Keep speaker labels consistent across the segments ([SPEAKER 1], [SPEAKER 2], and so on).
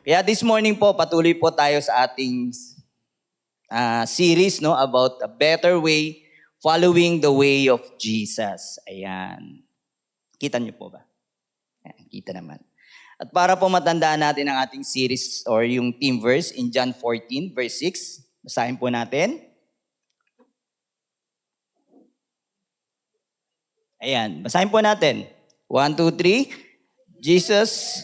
[SPEAKER 1] Kaya this morning po, patuloy po tayo sa ating series about a better way, following the way of Jesus. Ayan. Kita niyo po ba? Ayan, kita naman. At para po matandaan natin ang ating series or yung theme verse in John 14 verse 6, basahin po natin. Ayan, basahin po natin. 1, 2, 3. Jesus,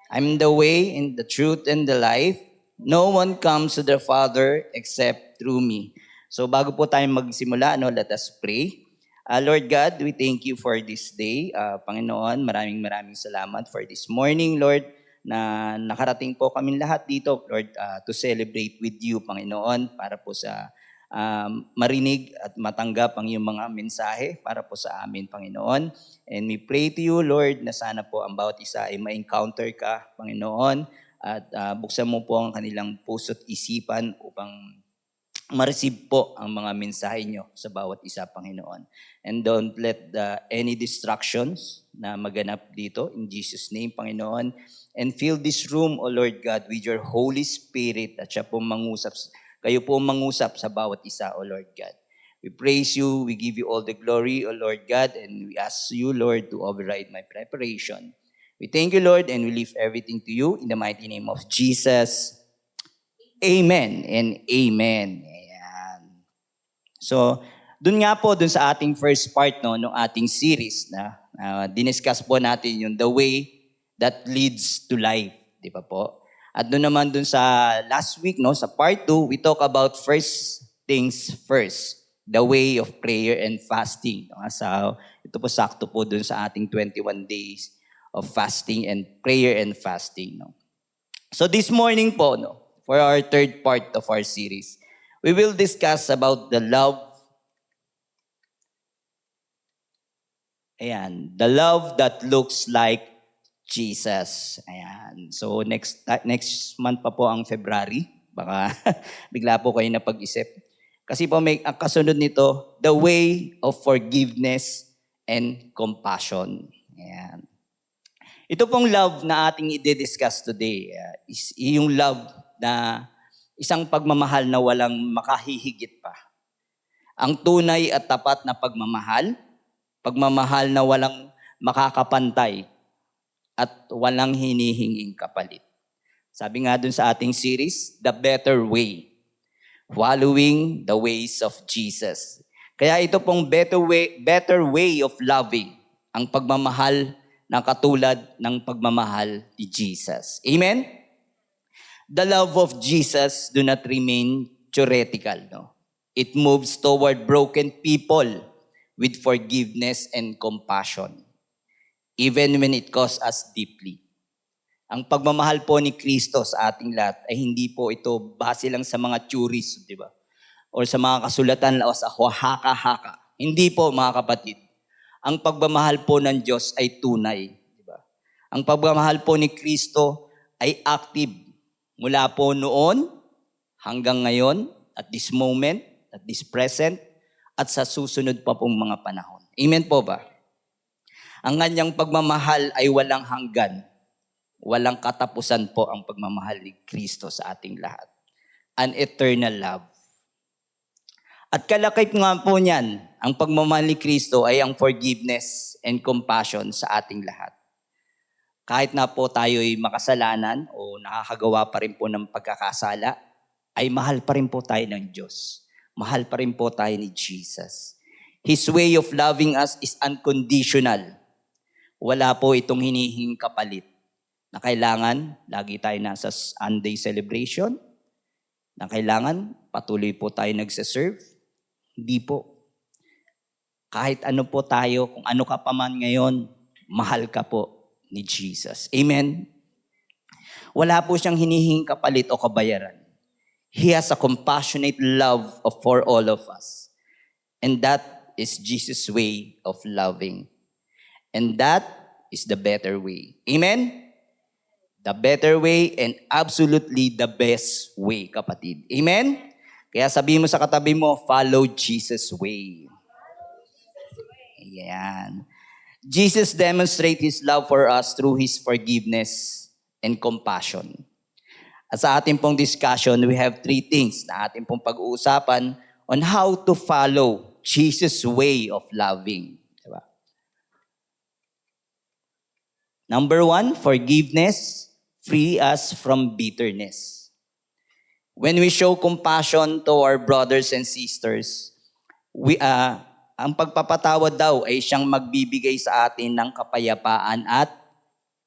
[SPEAKER 1] I'm the way and the truth and the life. No one comes to the Father except through me. So bago po tayo magsimula, let us pray. Lord God, we thank you for this day. Panginoon, maraming salamat for this morning, Lord, na nakarating po kaming lahat dito, Lord, to celebrate with you, Panginoon, para po sa marinig at matanggap ang iyong mga mensahe para po sa amin, Panginoon. And we pray to you, Lord, na sana po ang bawat isa ay ma-encounter ka, Panginoon, at buksan mo po ang kanilang puso't isipan upang ma-receive po ang mga mensahe nyo sa bawat isa, Panginoon. And don't let any distractions na maganap dito, in Jesus' name, Panginoon. And fill this room, O Lord God, with your Holy Spirit at siya po kayo po mangusap sa bawat isa, O Lord God. We praise you, we give you all the glory, O Lord God, and we ask you, Lord, to override my preparation. We thank you, Lord, and we leave everything to you in the mighty name of Jesus. Amen and amen. Ayan. So, dun sa ating first part ng ating series na diniscuss po natin yung the way that leads to life, di ba po? At doon naman sa last week, sa part 2, we talk about first things first, the way of prayer and fasting. So, ito po sakto po doon sa ating 21 days of fasting and prayer and fasting. So this morning po, for our third part of our series, we will discuss about the love. Ayan, the love that looks like Jesus. Ayan. So next month pa po ang February. Baka bigla po kayo napag-isip. Kasi po may kasunod nito, the way of forgiveness and compassion. Ayan. Ito pong love na ating i-discuss today is yung love na isang pagmamahal na walang makahihigit pa. Ang tunay at tapat na pagmamahal na walang makakapantay at walang hinihinging kapalit. Sabi nga dun sa ating series, The Better Way, following the ways of Jesus. Kaya ito pong better way of loving, ang pagmamahal na katulad ng pagmamahal ni Jesus. Amen? The love of Jesus do not remain theoretical. It moves toward broken people with forgiveness and compassion, even when it costs us deeply. Ang pagmamahal po ni Kristo sa ating lahat ay hindi po ito base lang sa mga theories, di ba? O sa mga kasulatan o sa haka-haka. Hindi po, mga kapatid. Ang pagmamahal po ng Diyos ay tunay, di ba? Ang pagmamahal po ni Kristo ay active mula po noon hanggang ngayon, at this moment, at this present, at sa susunod pa pong mga panahon. Amen po ba? Ang kanyang pagmamahal ay walang hanggan. Walang katapusan po ang pagmamahal ni Kristo sa ating lahat. An eternal love. At kalakip nga po niyan, ang pagmamahal ni Kristo ay ang forgiveness and compassion sa ating lahat. Kahit na po tayo'y makasalanan o nakakagawa pa rin po ng pagkakasala, ay mahal pa rin po tayo ng Diyos. Mahal pa rin po tayo ni Jesus. His way of loving us is unconditional. Wala po itong hinihinging kapalit na kailangan lagi tayo nasa Sunday celebration, na kailangan patuloy po tayo nagsaserve. Hindi po. Kahit ano po tayo, kung ano ka pa man ngayon, mahal ka po ni Jesus. Amen? Wala po siyang hinihinging kapalit o kabayaran. He has a compassionate love for all of us. And that is Jesus' way of loving. And that is the better way. Amen? The better way and absolutely the best way, kapatid. Amen? Kaya sabihin mo sa katabi mo, follow Jesus' way. Ayan. Jesus demonstrates His love for us through His forgiveness and compassion. At sa ating pong discussion, we have 3 things na ating pong pag-uusapan on how to follow Jesus' way of loving. Diba? Number 1, forgiveness, free us from bitterness. When we show compassion to our brothers and sisters, ang pagpapatawad daw ay siyang magbibigay sa atin ng kapayapaan at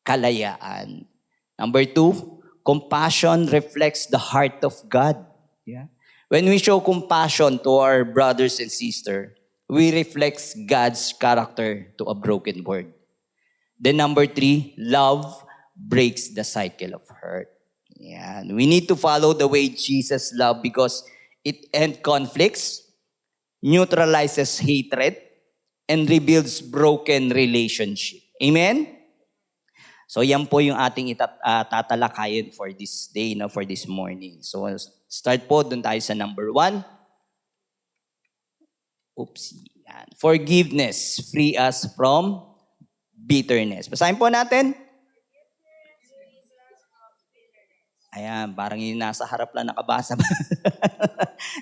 [SPEAKER 1] kalayaan. Number 2, compassion reflects the heart of God. Yeah. When we show compassion to our brothers and sisters, we reflect God's character to a broken world. Then number 3, love breaks the cycle of hurt. Yeah. We need to follow the way Jesus loved because it ends conflicts, neutralizes hatred, and rebuilds broken relationship. Amen? So yan po yung ating tatalakayin for this day, for this morning. So start po, dun tayo sa number 1. Yan. Forgiveness, free us from bitterness. Basahin po natin. Ayan, parang yung nasa harap lang nakabasa.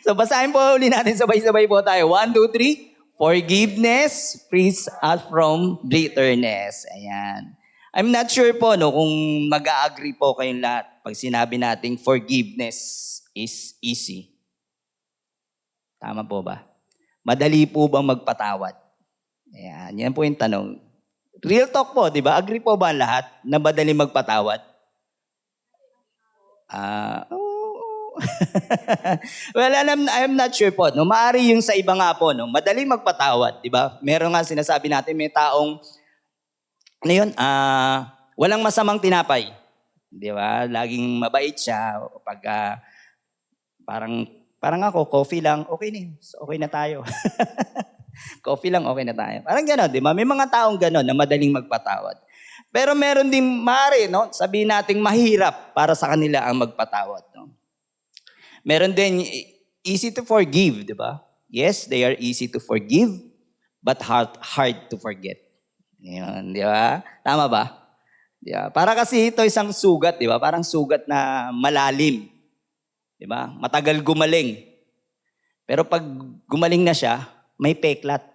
[SPEAKER 1] So basahin po ulit natin, sabay-sabay po tayo. 1, 2, 3. Forgiveness frees us from bitterness. Ayan. I'm not sure po kung mag-a-agree po kayong lahat pag sinabi nating forgiveness is easy. Tama po ba? Madali po bang magpatawad? Ayan, yan po yung tanong. Real talk po, di ba? Agree po ba ang lahat na madali magpatawad? Well, I'm not sure po. Maari yung sa iba nga po, madaling magpatawad, di ba? Meron nga sinasabi natin, may taong, walang masamang tinapay. Di ba? Laging mabait siya. Pag, parang ako, coffee lang, okay na. Okay na tayo. Coffee lang, okay na tayo. Parang gano'n, di ba? May mga taong gano'n na madaling magpatawad. Pero meron din maaari, sabihin nating mahirap para sa kanila ang magpatawad. Meron din easy to forgive, di ba? Yes, they are easy to forgive, but hard to forget. Yan, di ba? Tama ba? Di ba? Para kasi ito isang sugat, di ba? Parang sugat na malalim. Di ba? Matagal gumaling. Pero pag gumaling na siya, may peklat.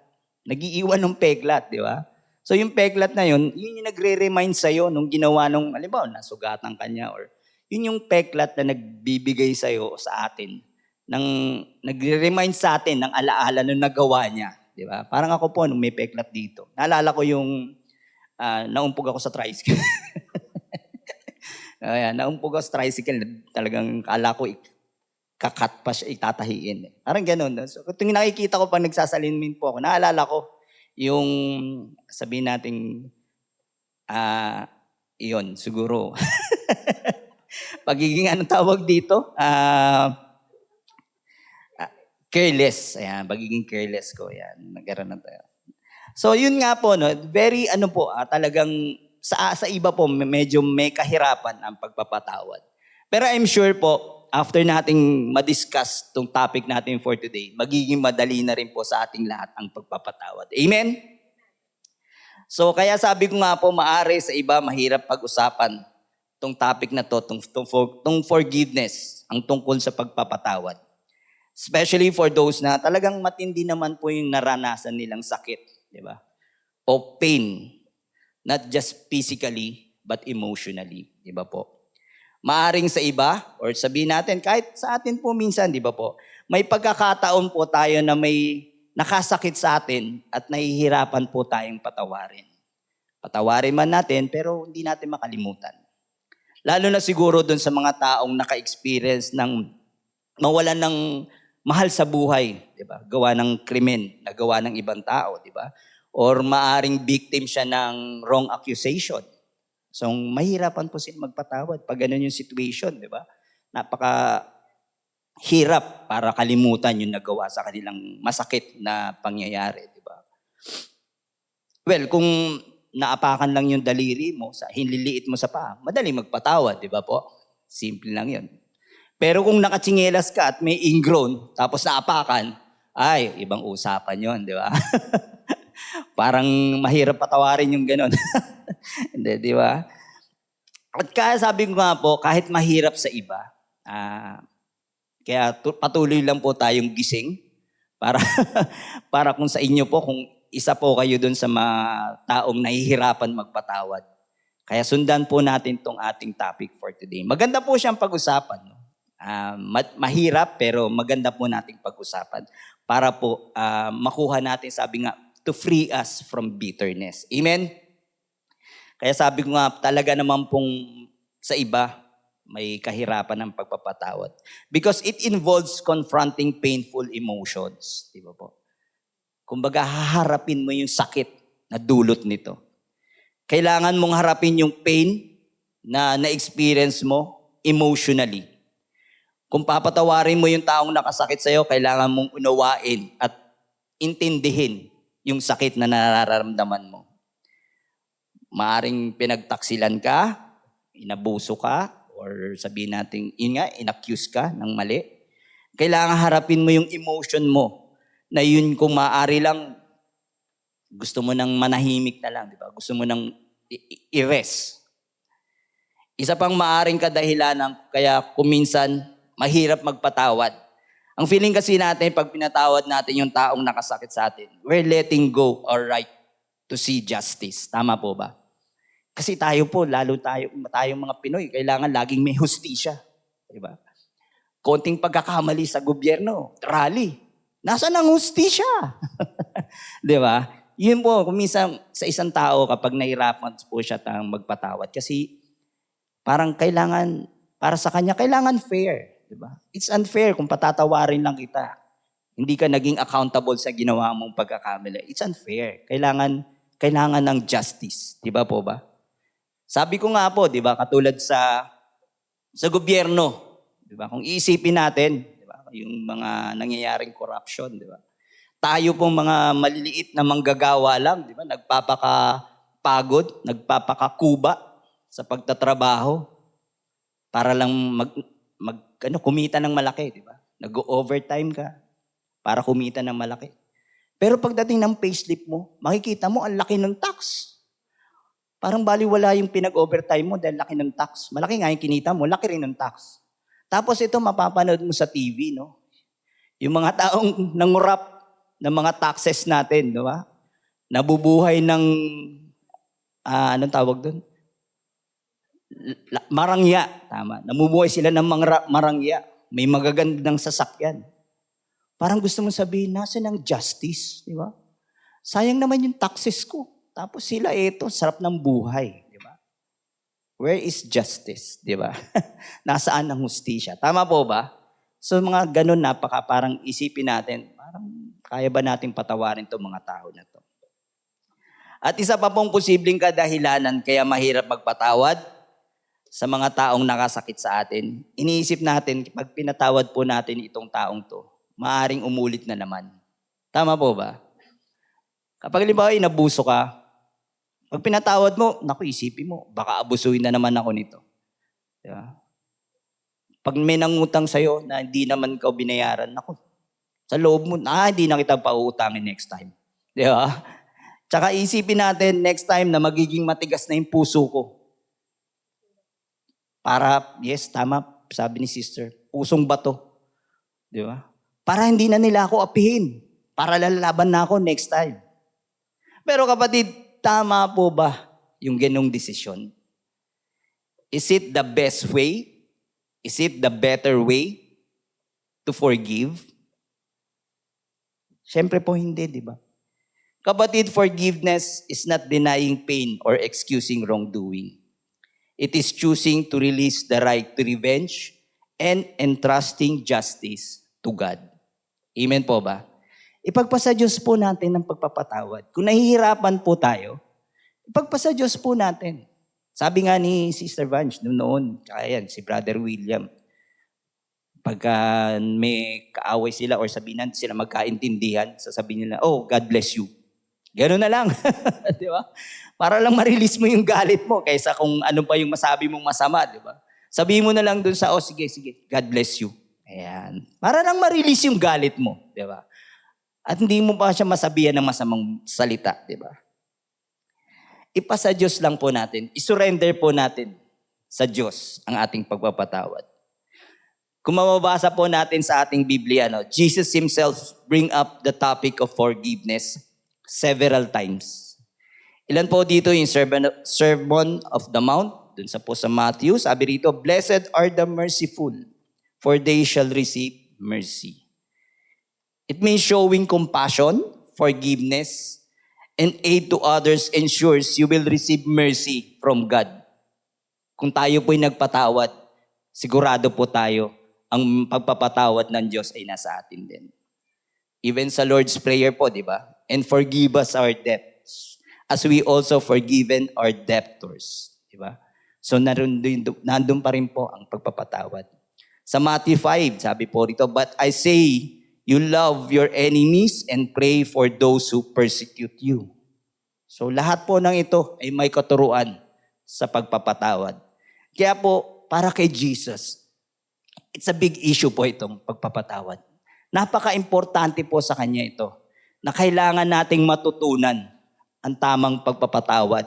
[SPEAKER 1] Nag-iiwan ng peklat, di ba? So yung peklat na yun yung nagre-remind sa'yo nung ginawa nung, halimbawa, nasugatan ka niya, or yun yung peklat na nagbibigay sa'yo sa atin, nagre-remind sa atin ng alaala nung nagawa niya. Di ba? Parang ako po, nung may peklat dito. Naalala ko yung naumpog ako sa tricycle. Ayan, naumpog ako sa tricycle, talagang kala ko kakat pa siya, itatahiin. Parang ganun. So, kung nakikita ko pag nagsasalimin po ako, naalala ko, yung sabihin natin, iyon, siguro. Pagiging anong tawag dito? Careless. Ayan, pagiging careless ko. Ayan, nagkaroon na tayo. So yun nga po, very talagang sa iba po, medyo may kahirapan ang pagpapatawad. Pero I'm sure po, after nating madiscuss tong topic natin for today, magiging madali na rin po sa ating lahat ang pagpapatawad. Amen? So kaya sabi ko nga po, maari sa iba mahirap pag-usapan tong topic na to, tong forgiveness, ang tungkol sa pagpapatawad. Especially for those na talagang matindi naman po yung naranasan nilang sakit, di ba? O pain, not just physically, but emotionally, di ba po? Maaring sa iba, or sabihin natin, kahit sa atin po minsan, di ba po, may pagkakataon po tayo na may nakasakit sa atin at nahihirapan po tayong patawarin. Patawarin man natin, pero hindi natin makalimutan. Lalo na siguro dun sa mga taong naka-experience ng mawalan ng mahal sa buhay, di ba? Gawa ng krimen, nagawa ng ibang tao, di ba? Or maaring victim siya ng wrong accusation. So, mahirapan po sila magpatawad pag ganun yung situation, di ba? Napaka-hirap para kalimutan yung nagawa sa kanilang masakit na pangyayari, di ba? Well, kung naapakan lang yung daliri mo, hinliliit mo sa paa, madali magpatawad, di ba po? Simple lang yun. Pero kung nakatsingelas ka at may ingrown, tapos naapakan, ay, ibang usapan yun, di ba? Parang mahirap patawarin yung gano'n. Hindi, di ba? At kaya sabi ko nga po, kahit mahirap sa iba, kaya patuloy lang po tayong gising para para kung sa inyo po, kung isa po kayo dun sa mga taong nahihirapan magpatawad. Kaya sundan po natin tong ating topic for today. Maganda po siyang pag-usapan. No? Mahirap pero maganda po nating pag-usapan para po makuha natin, sabi nga, to free us from bitterness. Amen? Kaya sabi ko nga, talaga naman pong sa iba, may kahirapan ng pagpapatawad. Because it involves confronting painful emotions. Di ba po? Kumbaga, haharapin mo yung sakit na dulot nito. Kailangan mong harapin yung pain na na-experience mo emotionally. Kung papatawarin mo yung taong nakasakit sa'yo, kailangan mong unawain at intindihin yung sakit na nararamdaman mo. Maaring pinagtaksilan ka, inabuso ka, or sabihin natin, inaccuse ka ng mali. Kailangan harapin mo yung emotion mo na yun kung maaari lang, gusto mo nang manahimik na lang, di ba? Gusto mo nang i-rest. Isa pang maaring kadahilanan kaya kuminsan mahirap magpatawad. Ang feeling kasi natin pag pinatawad natin yung taong nakasakit sa atin, we're letting go our right to see justice. Tama po ba? Kasi tayo po, lalo tayong mga Pinoy, kailangan laging may hustisya. Di ba? Konting pagkakamali sa gobyerno, rally. Nasaan ang hustisya? Di ba? Yun po, kuminsan sa isang tao kapag nahirapan po siya tayong magpatawad. Kasi parang kailangan, para sa kanya, kailangan fair. Diba? It's unfair kung patatawarin lang kita. Hindi ka naging accountable sa ginawa mong pagkakamali. It's unfair. Kailangan ng justice. Diba po ba? Sabi ko nga po, diba, katulad sa gobyerno, diba, kung iisipin natin, diba, yung mga nangyayaring corruption, diba, tayo pong mga maliliit na manggagawa lang, di ba? Nagpapakapagod, nagpapakakuba sa pagtatrabaho para lang kumita ng malaki, di ba? Nag-overtime ka para kumita ng malaki. Pero pagdating ng payslip mo, makikita mo ang laki ng tax. Parang baliwala yung pinag-overtime mo dahil laki ng tax. Malaki nga yung kinita mo, laki rin ng tax. Tapos ito mapapanood mo sa TV, no? Yung mga taong nangurap ng mga taxes natin, di ba? Nabubuhay ng, anong tawag doon? Marangya, tama. Namubuhay sila ng mga marangya. May magagandang sasakyan. Parang gusto mong sabihin, nasaan ang justice, di ba? Sayang naman yung taxes ko. Tapos sila, sarap ng buhay, di ba? Where is justice, di ba? Nasaan ang hustisya? Tama po ba? So mga ganun, parang isipin natin, parang kaya ba nating patawarin itong mga tao na to? At isa pa pong posibleng kadahilanan kaya mahirap magpatawad sa mga taong nakasakit sa atin. Iniisip natin, pag pinatawad po natin itong taong to, maaring umulit na naman. Tama po ba? Kapag halimbawa inabuso ka, pag pinatawad mo, naku, isipin mo, baka abusuin na naman ako nito. Diba? Pag may nangutang sa'yo na hindi naman ikaw binayaran, naku, sa loob mo, hindi na kita pauutangin next time. Di ba? Tsaka isipin natin next time na magiging matigas na yung puso ko. Para, yes, tama, sabi ni sister, pusong bato. Di ba? Para hindi na nila ako apihin. Para lalaban na ako next time. Pero kapatid, tama po ba yung ganong desisyon? Is it the best way? Is it the better way to forgive? Siyempre po hindi, di ba? Kapatid, forgiveness is not denying pain or excusing wrongdoing. It is choosing to release the right to revenge and entrusting justice to God. Amen po ba? Ipagpasa Diyos po natin ng pagpapatawad. Kung nahihirapan po tayo, ipagpasa Diyos po natin. Sabi nga ni Sister Vange noon, kaya yan, si Brother William, pagka may kaaway sila or sabihin natin sila magkaintindihan, sasabihin nila, oh, God bless you. Gano'n na lang. Di ba? Para lang ma-release mo yung galit mo kaysa kung ano pa yung masabi mong masama, di ba? Sabihin mo na lang dun sa, oh, sige, God bless you. Ayan. Para lang ma-release yung galit mo, di ba? At hindi mo pa siya masabihan ng masamang salita, di ba? Ipasa Diyos lang po natin. Isurrender po natin sa Diyos ang ating pagpapatawad. Kung mababasa po natin sa ating Biblia, Jesus himself bring up the topic of forgiveness several times. Ilan po dito yung Sermon of the Mount, dun sa Matthew, sabi rito, "Blessed are the merciful, for they shall receive mercy." It means showing compassion, forgiveness, and aid to others ensures you will receive mercy from God. Kung tayo po'y nagpatawad, sigurado po tayo, ang pagpapatawad ng Diyos ay nasa atin din. Even sa Lord's Prayer po, di ba? "And forgive us our debts, as we also forgiven our debtors." Di ba? So nandun pa rin po ang pagpapatawad. Sa Matthew 5, sabi po rito, "But I say, you love your enemies and pray for those who persecute you." So lahat po ng ito ay may katuruan sa pagpapatawad. Kaya po, para kay Jesus, it's a big issue po itong pagpapatawad. Napaka-importante po sa kanya ito na kailangan nating matutunan ang tamang pagpapatawad,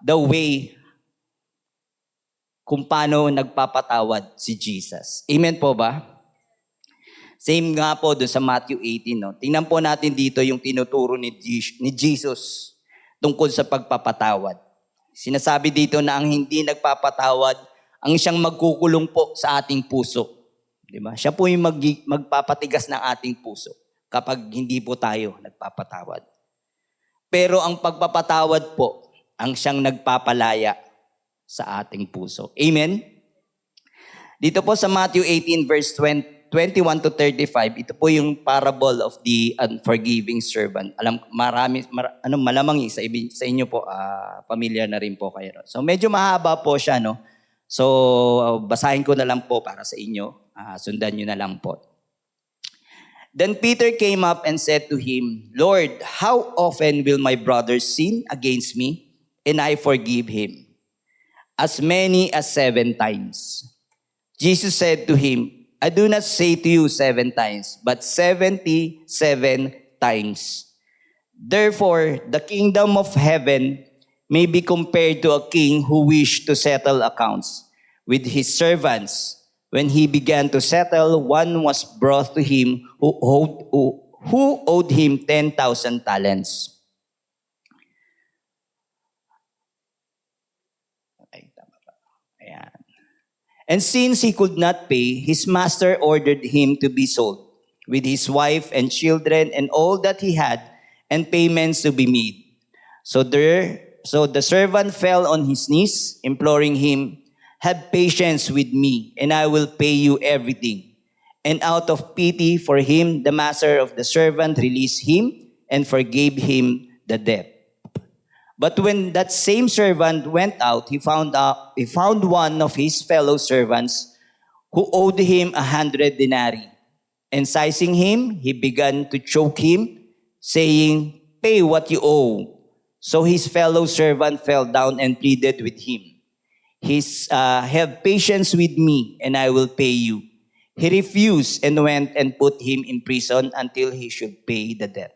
[SPEAKER 1] the way kung paano nagpapatawad si Jesus. Amen po ba? Same nga po doon sa Matthew 18. Tingnan po natin dito yung tinuturo ni Jesus tungkol sa pagpapatawad. Sinasabi dito na ang hindi nagpapatawad, ang siyang magkukulong po sa ating puso. Diba? Siya po yung magpapatigas ng ating puso kapag hindi po tayo nagpapatawad. Pero ang pagpapatawad po, ang siyang nagpapalaya sa ating puso. Amen? Dito po sa Matthew 18 verse 21 to 35, ito po yung parable of the unforgiving servant. Malamang sa inyo po, pamilyar na rin po kayo. So medyo mahaba po siya, no? So basahin ko na lang po para sa inyo. Sundan nyo na lang po. "Then Peter came up and said to him, 'Lord, how often will my brother sin against me, and I forgive him? As many as 7 times. Jesus said to him, 'I do not say to you 7 times, but 77 times. Therefore, the kingdom of heaven may be compared to a king who wished to settle accounts with his servants. When he began to settle, one was brought to him who owed him 10,000 talents. Ayan. And since he could not pay, his master ordered him to be sold, with his wife and children and all that he had, and payments to be made. So the servant fell on his knees, imploring him, 'Have patience with me, and I will pay you everything.' And out of pity for him, the master of the servant released him and forgave him the debt. But when that same servant went out, he found one of his fellow servants who owed him 100 denarii. And seizing him, he began to choke him, saying, 'Pay what you owe.' So his fellow servant fell down and pleaded with him, 'Have patience with me, and I will pay you.' He refused and went and put him in prison until he should pay the debt.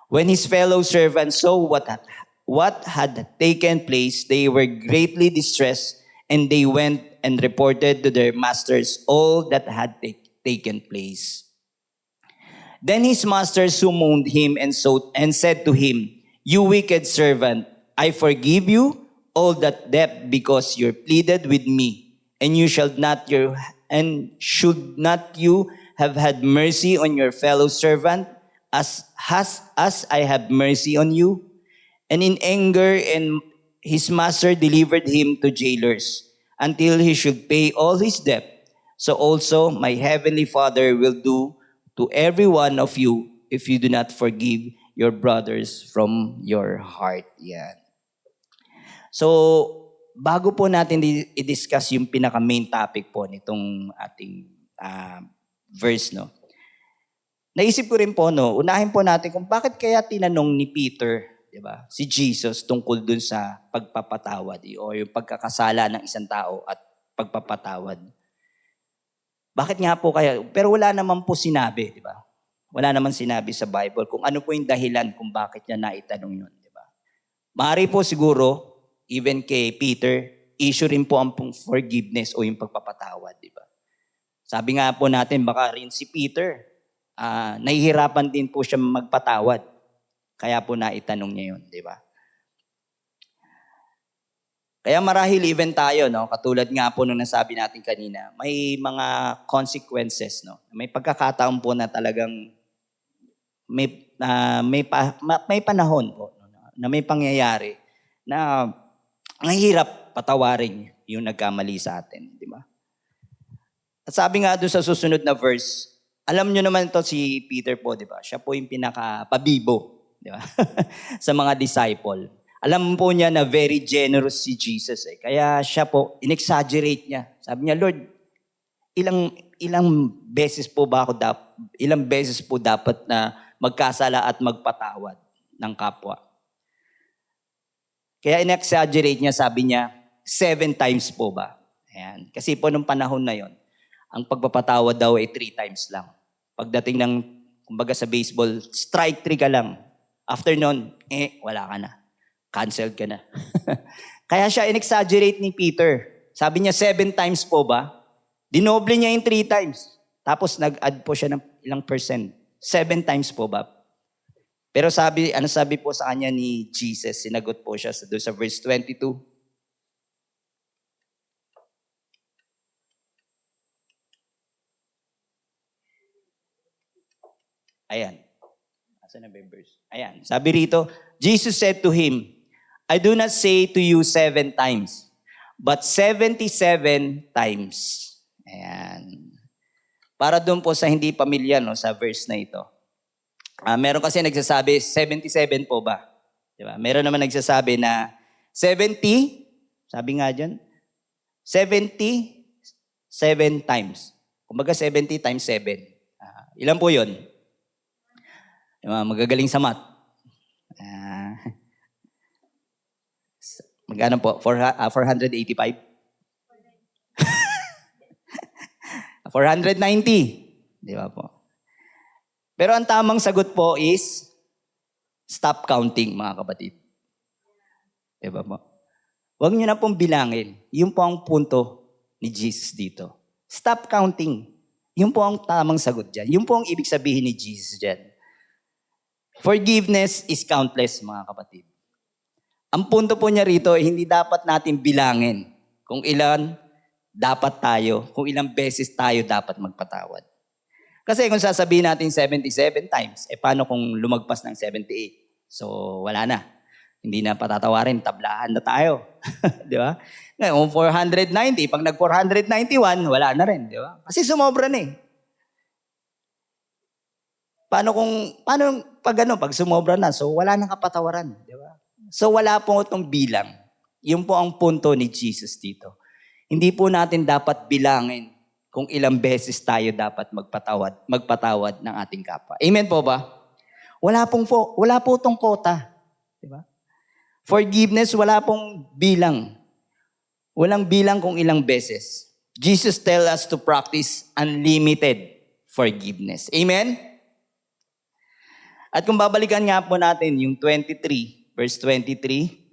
[SPEAKER 1] When his fellow servants saw what had taken place, they were greatly distressed, and they went and reported to their masters all that had taken place. Then his master summoned him and said to him, 'You wicked servant, I forgive you all that debt because you pleaded with me, and should not you have had mercy on your fellow servant as I have mercy on you?' And in anger, and his master delivered him to jailers until he should pay all his debt. So also my heavenly Father will do to every one of you if you do not forgive your brothers from your heart." Yan. So, bago po natin i-discuss yung pinaka-main topic po nitong ating verse, no? Naisip ko rin po, no, unahin po natin kung bakit kaya tinanong ni Peter, di ba, si Jesus tungkol dun sa pagpapatawad o yung pagkakasala ng isang tao at pagpapatawad. Bakit nga po kaya? Pero wala naman po sinabi, di ba? Wala naman sinabi sa Bible kung ano po yung dahilan kung bakit niya naitanong yun, di ba? Maaari po siguro, even kay Peter, issue rin po ang forgiveness o yung pagpapatawad, di ba? Sabi nga po natin, baka rin si Peter, nahihirapan din po siya magpatawad. Kaya po naitanong niya yun, di ba? Kaya marahil even tayo, no, katulad nga po nung nasabi natin kanina, may mga consequences, no. May pagkakataon po na talagang may panahon po na may pangyayari na ang hirap patawarin yung nagkamali sa atin, di ba? At sabi nga doon sa susunod na verse, alam nyo naman to si Peter po, di ba? Siya po yung pinaka-pabibo, di ba? Sa mga disciple. Alam po niya na very generous si Jesus eh. Kaya siya po, in-exaggerate niya. Sabi niya, Lord, ilang beses po dapat na magkasala at magpatawad ng kapwa? Kaya in-exaggerate niya, sabi niya, 7 times po ba? Ayan. Kasi po nung panahon na yon, ang pagpapatawad daw ay 3 times lang. Pagdating ng, kumbaga sa baseball, strike 3 ka lang. After nun, wala ka na. Cancelled ka na. Kaya siya in-exaggerate ni Peter. Sabi niya, 7 times po ba? Dinoble niya yung 3 times. Tapos nag-add po siya ng ilang percent. 7 times po ba? Pero ano sabi po sa kanya ni Jesus? Sinagot po siya doon sa verse 22. Ayan. Asan na ba yung verse? Ayan. Sabi rito, Jesus said to him, I do not say to you 7 times, but 77 times. Ayan. Para doon po sa hindi pamilya, no, sa verse na ito. Meron kasi nagsasabi, 77 po ba? Diba? Meron naman nagsasabi na 70, sabi nga dyan, 77 times. Kumbaga 70 times 7. Ilan po yun? Diba? Magagaling sa math. Magkano po? 485? 490. Di ba po? Pero ang tamang sagot po is stop counting, mga kapatid. Di ba po? Huwag niyo na pong bilangin. Yun po ang punto ni Jesus dito. Stop counting. Yun po ang tamang sagot dyan. Yun po ang ibig sabihin ni Jesus dyan. Forgiveness is countless, mga kapatid. Ang punto po niya rito, hindi dapat natin bilangin kung ilan dapat tayo, kung ilang beses tayo dapat magpatawad. Kasi kung sasabihin natin 77 times, paano kung lumagpas ng 78? So, wala na. Hindi na patatawarin, tablahan na tayo. Di ba? Ngayon, 490, pag nag-491, wala na rin. Di ba? Kasi sumobra na eh. Paano pag sumobra na, so wala nang kapatawaran. Di ba? So wala po itong bilang. Yun po ang punto ni Jesus dito. Hindi po natin dapat bilangin kung ilang beses tayo dapat magpatawad ng ating kapwa. Amen po ba? Wala po itong quota. Diba? Forgiveness, wala pong bilang. Walang bilang kung ilang beses. Jesus tells us to practice unlimited forgiveness. Amen? At kung babalikan nga po natin yung 23, verse 23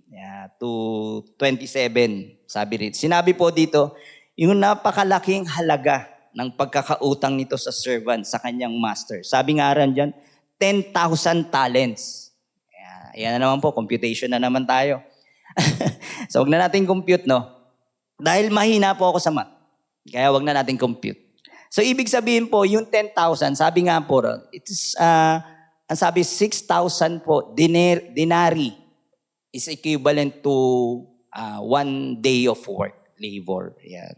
[SPEAKER 1] to 27, sabi rin. Sinabi po dito, yung napakalaking halaga ng pagkakautang nito sa servant, sa kanyang master. Sabi nga rin dyan, 10,000 talents. Yan na naman po, computation na naman tayo. So, wag na natin compute, no? Dahil mahina po ako sa math. Kaya wag na natin compute. So, ibig sabihin po, yung 10,000, sabi nga po, ang sabi, 6,000 po, dinari is equivalent to 1 day of work, labor. Yan.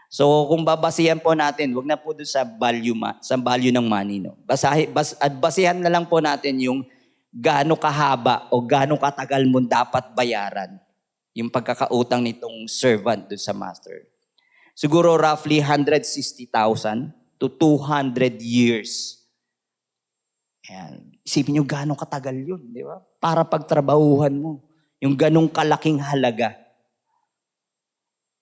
[SPEAKER 1] So, kung babasihan po natin, wag na po doon sa value ng money. No? Basihan na lang po natin yung gaano kahaba o gaano katagal mo dapat bayaran yung pagkakautang nitong servant doon sa master. Siguro roughly 160,000 to 200 years. Ayan. Isipin nyo gano'ng katagal yun, di ba? Para pagtrabahuhan mo. Yung ganong kalaking halaga.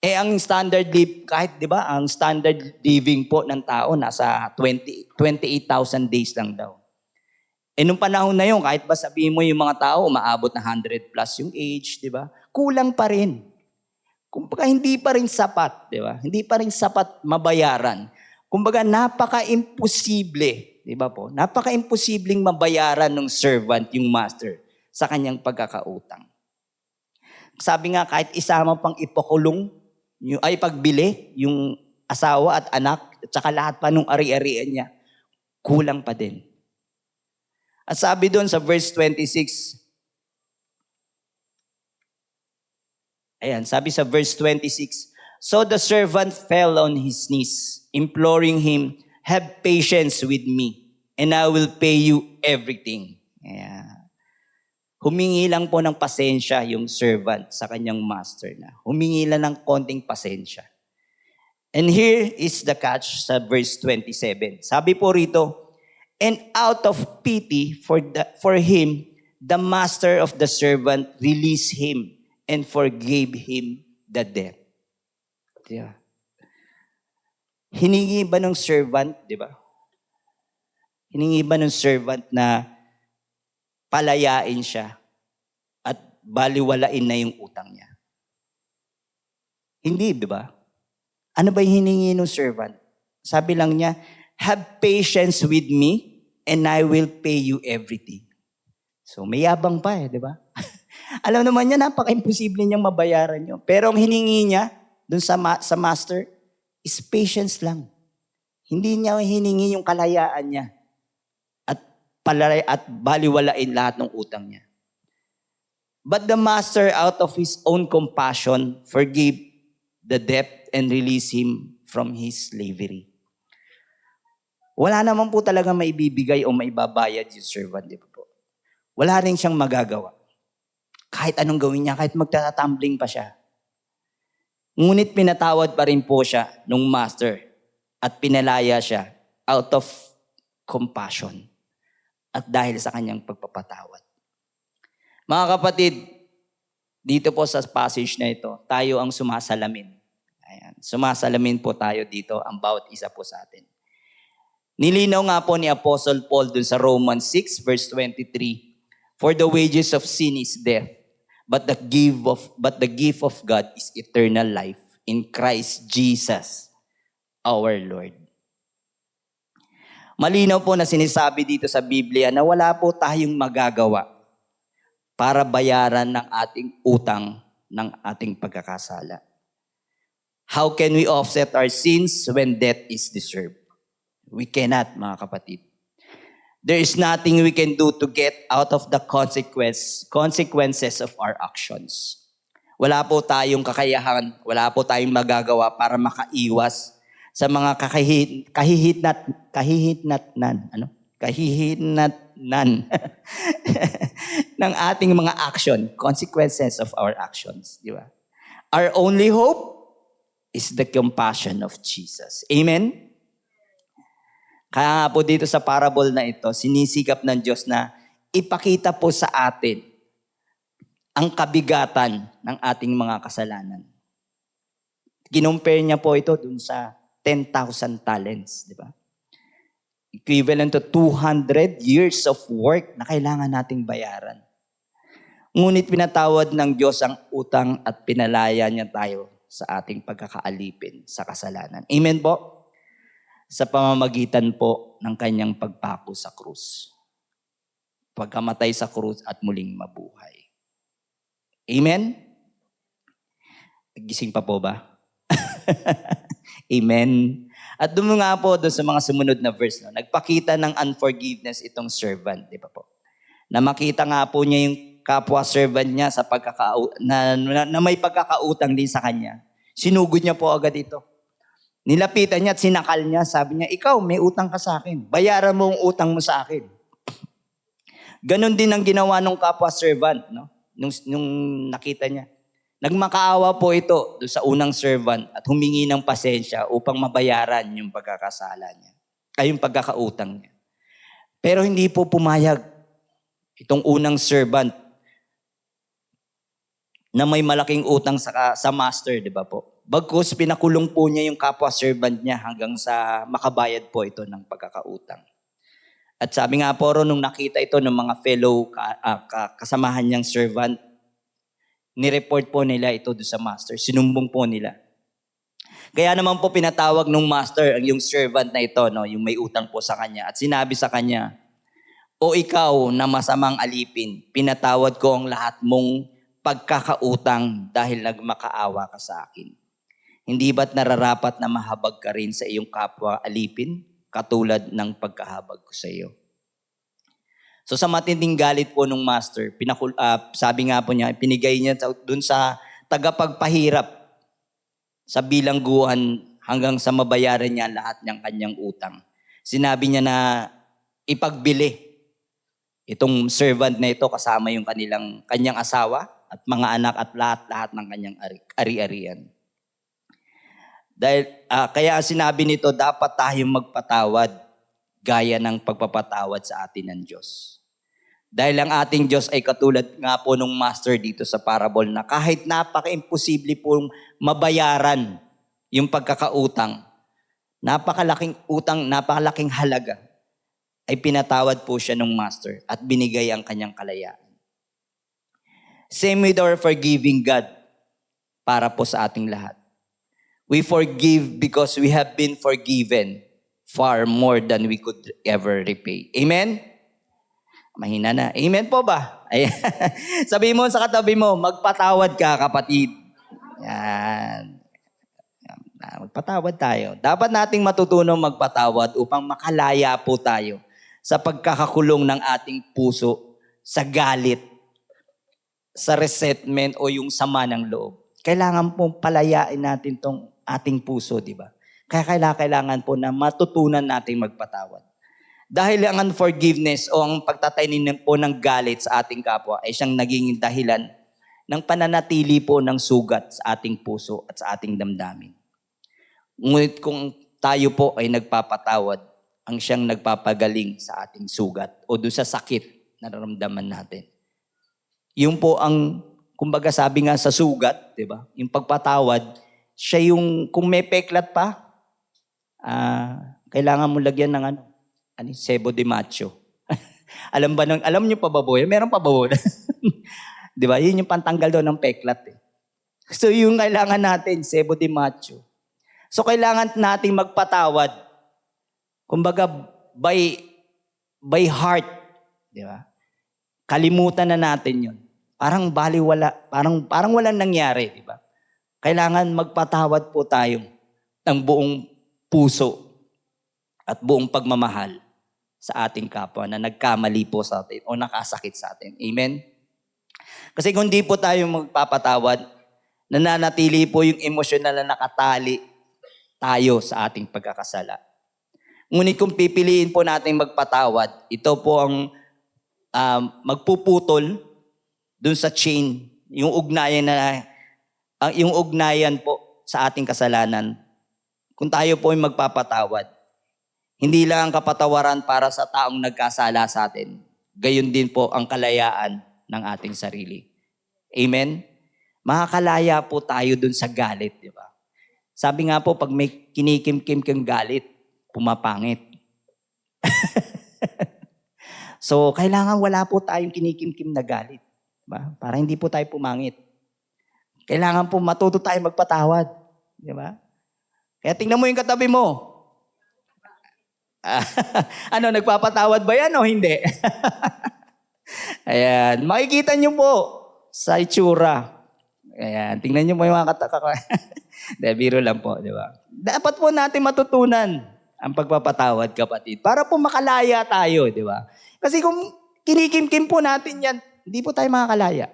[SPEAKER 1] Ang standard kahit di ba, ang standard living po ng tao nasa 28,000 days lang daw. Nung panahon na yun, kahit ba sabihin mo yung mga tao, umaabot na 100 plus yung age, di ba? Kulang pa rin. Kumbaga, hindi pa rin sapat, di ba? Hindi pa rin sapat mabayaran. Kumbaga, napaka-imposible, di ba po? Napaka-imposibleng mabayaran ng servant yung master sa kanyang pagkakautang. Sabi nga, kahit isama pang ipakulong, pagbili, yung asawa at anak, at saka lahat pa nung ari-arian niya, kulang pa din. At sabi doon sa verse 26, sabi sa verse 26, so the servant fell on his knees, imploring him, have patience with me, and I will pay you everything. Humingi lang po ng pasensya yung servant sa kanyang master na. Humingi lang ng konting pasensya. And here is the catch sa verse 27. Sabi po rito, and out of pity for him, the master of the servant released him and forgave him the debt. Diba? Hiningi ba ng servant, di ba? Hiningi ba ng servant na palayain siya at baliwalain na yung utang niya? Hindi, di ba? Ano ba yung hiningi ng servant? Sabi lang niya, have patience with me and I will pay you everything. So may yabang pa di ba? Alam naman niya, napaka-imposible niyang mabayaran niyo. Pero ang hiningi niya dun sa master is patience lang. Hindi niya hiningi yung kalayaan niya at baliwalain lahat ng utang niya. But the master, out of his own compassion, forgave the debt and released him from his slavery. Wala naman po talaga maibibigay o maibabayad yung servant, di ba po? Wala rin siyang magagawa. Kahit anong gawin niya, kahit magtatatumbling pa siya. Ngunit pinatawad pa rin po siya nung master at pinalaya siya out of compassion at dahil sa kanyang pagpapatawad. Mga kapatid, dito po sa passage na ito, tayo ang sumasalamin. Sumasalamin po tayo dito ang bawat isa po sa atin. Nilinaw nga po ni Apostle Paul dun sa Romans 6 verse 23, for the wages of sin is death, but the gift of God is eternal life in Christ Jesus, our Lord. Malinaw po na sinasabi dito sa Biblia na wala po tayong magagawa para bayaran ng ating utang ng ating pagkakasala. How can we offset our sins when death is deserved? We cannot, mga kapatid. There is nothing we can do to get out of the consequences of our actions. Wala po tayong kakayahan, wala po tayong magagawa para makaiwas sa mga kahihinatnan ng ating mga action, consequences of our actions, di ba? Our only hope is the compassion of Jesus. Amen? Kaya nga po dito sa parable na ito, sinisikap ng Diyos na ipakita po sa atin ang kabigatan ng ating mga kasalanan. Kinumpare niya po ito dun sa 10,000 talents, di ba? Equivalent to 200 years of work na kailangan nating bayaran. Ngunit pinatawad ng Diyos ang utang at pinalaya niya tayo sa ating pagkakaalipin sa kasalanan. Amen po? Sa pamamagitan po ng kanyang pagpako sa krus. Pagkamatay sa krus at muling mabuhay. Amen? Gising pa po ba? Amen? At doon nga po doon sa mga sumunod na verse, no, nagpakita ng unforgiveness itong servant, di ba po? Na makita nga po niya yung kapwa servant niya sa na may pagkakautang din sa kanya. Sinugod niya po agad ito. Nilapitan niya at sinakal niya. Sabi niya, ikaw, may utang ka sa akin. Bayaran mo ang utang mo sa akin. Ganon din ang ginawa ng kapwa servant, no? Nung nakita niya. Nagmakaawa po ito doon sa unang servant at humingi ng pasensya upang mabayaran yung pagkakasala niya. Ay, yung pagkakautang niya. Pero hindi po pumayag itong unang servant na may malaking utang sa master, di ba po? Bagkus pinakulong po niya yung kapwa servant niya hanggang sa makabayad po ito ng pagkakautang. At sabi nga po ron, nung nakita ito ng mga fellow kasamahan niyang servant, nireport po nila ito doon sa master. Sinumbong po nila. Kaya naman po pinatawag ng master yung servant na ito, no, yung may utang po sa kanya. At sinabi sa kanya, "O ikaw na masamang alipin, pinatawad ko ang lahat mong pagkakautang dahil nagmakaawa ka sa akin. Hindi ba't nararapat na mahabag ka rin sa iyong kapwa alipin, katulad ng pagkahabag ko sa iyo?" So sa matinding galit po ng master, sabi nga po niya, pinigay niya dun sa tagapagpahirap sa bilangguan hanggang sa mabayaran niya lahat ng kanyang utang. Sinabi niya na ipagbili itong servant na ito kasama yung kanyang asawa at mga anak at lahat ng kanyang ari-arian. Dahil kaya sinabi nito, dapat tayong magpatawad gaya ng pagpapatawad sa atin ng Diyos. Dahil ang ating Diyos ay katulad nga po nung master dito sa parable na kahit napaka-imposible pong mabayaran yung pagkakautang, napakalaking utang, napakalaking halaga, ay pinatawad po siya ng master at binigay ang kanyang kalayaan. Same with our forgiving God para po sa ating lahat. We forgive because we have been forgiven far more than we could ever repay. Amen? Mahina na. Amen po ba? Sabihin mo sa katabi mo, magpatawad ka, kapatid. Yan. Magpatawad tayo. Dapat nating matutunong magpatawad upang makalaya po tayo sa pagkakakulong ng ating puso, sa galit, sa resentment o yung sama ng loob. Kailangan pong palayain natin tong ating puso, di ba? Kaya kailangan po na matutunan nating magpatawad. Dahil ang unforgiveness o ang pagtatanim po ng galit sa ating kapwa ay siyang naging dahilan ng pananatili po ng sugat sa ating puso at sa ating damdamin. Ngunit kung tayo po ay nagpapatawad, ang siyang nagpapagaling sa ating sugat o doon sa sakit na nararamdaman natin. Yung po ang, kumbaga sabi nga sa sugat, di ba? Yung pagpatawad, siya yung, kung may peklat pa, kailangan mo lagyan ng sebo de macho. Alam niyo pa ba po? Meron pa ba po? Di ba? Yun yung pantanggal daw ng peklat. So yung kailangan natin, sebo de macho. So kailangan nating magpatawad. Kumbaga, by heart. Di ba? Kalimutan na natin yun. Parang baliwala, parang walang nangyari, di ba? Kailangan magpatawad po tayo ng buong puso at buong pagmamahal sa ating kapwa na nagkamali po sa atin o nakasakit sa atin. Amen? Kasi kung di po tayo magpapatawad, nananatili po yung emosyonal na nakatali tayo sa ating pagkakasala. Ngunit kung pipiliin po natin magpatawad, ito po ang magpuputol dun sa chain, yung ugnayan po sa ating kasalanan. Kung tayo po ay magpapatawad, hindi lang ang kapatawaran para sa taong nagkasala sa atin, gayon din po ang kalayaan ng ating sarili. Amen? Makakalaya po tayo dun sa galit, di ba? Sabi nga po, pag may kinikim-kim kang galit, pumapangit. So, kailangan wala po tayong kinikim-kim na galit. Diba? Para hindi po tayo pumangit. Kailangan po matuto tayo magpatawad. Di ba? Kaya tingnan mo yung katabi mo. Nagpapatawad ba yan o hindi? Ayan. Makikita nyo po sa itsura. Ayan. Tingnan nyo po yung mga biro lang po, di ba? Dapat po natin matutunan ang pagpapatawad, kapatid. Para po makalaya tayo, di ba? Kasi kung kinikim-kim po natin yan, hindi po tayo makakalaya.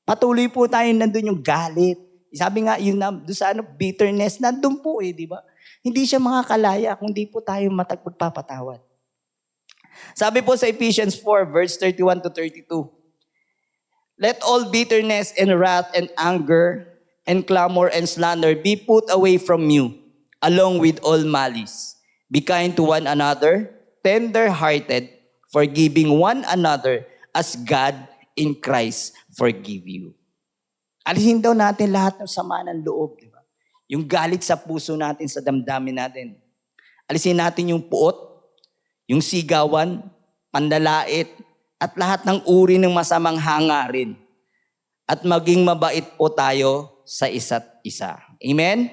[SPEAKER 1] Patuloy po tayo nandun yung galit. Sabi nga, yun na, doon sa bitterness, nandun po di ba? Hindi siya makakalaya kung di po tayo magpapatawad. Sabi po sa Ephesians 4, verse 31 to 32, "Let all bitterness and wrath and anger and clamor and slander be put away from you, along with all malice. Be kind to one another, tender-hearted, forgiving one another as God in Christ forgive you." Alisin daw natin lahat ng sama ng loob, di ba? Yung galit sa puso natin, sa damdamin natin. Alisin natin yung puot, yung sigawan, pandalait, at lahat ng uri ng masamang hangarin. At maging mabait po tayo sa isa't isa. Amen?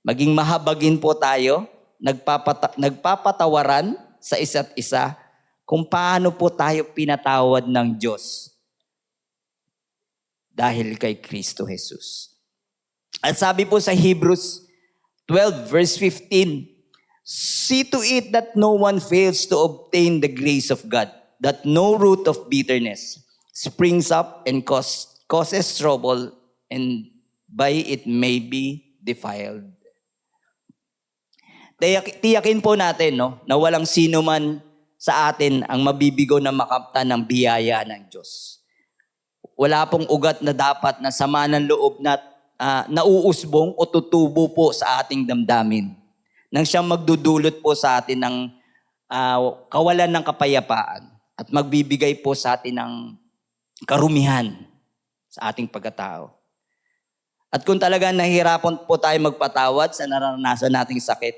[SPEAKER 1] Maging mahabagin po tayo, nagpapatawaran sa isa't isa kung paano po tayo pinatawad ng Diyos dahil kay Kristo Jesus. At sabi po sa Hebrews 12 verse 15, see to it that no one fails to obtain the grace of God, that no root of bitterness springs up and causes trouble, and by it may be defiled. Tiyakin po natin, no, na walang sino man sa atin ang mabibigo na makamtan ng biyaya ng Diyos. Wala pong ugat na dapat na sama ng loob na nauusbong o tutubo po sa ating damdamin. Nang siyang magdudulot po sa atin ng kawalan ng kapayapaan at magbibigay po sa atin ng karumihan sa ating pagkatao. At kung talaga nahihirapan po tayo magpatawad sa naranasan nating sakit,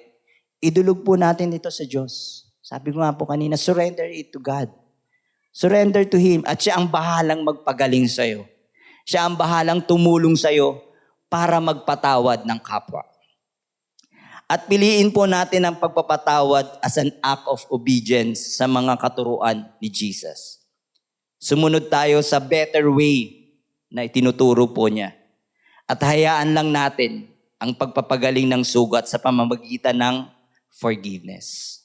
[SPEAKER 1] idulog po natin ito sa Diyos. Sabi ko nga po kanina, surrender it to God. Surrender to Him. At siya ang bahalang magpagaling sa'yo. Siya ang bahalang tumulong sa'yo para magpatawad ng kapwa. At piliin po natin ang pagpapatawad as an act of obedience sa mga katuruan ni Jesus. Sumunod tayo sa better way na itinuturo po niya. At hayaan lang natin ang pagpapagaling ng sugat sa pamamagitan ng forgiveness.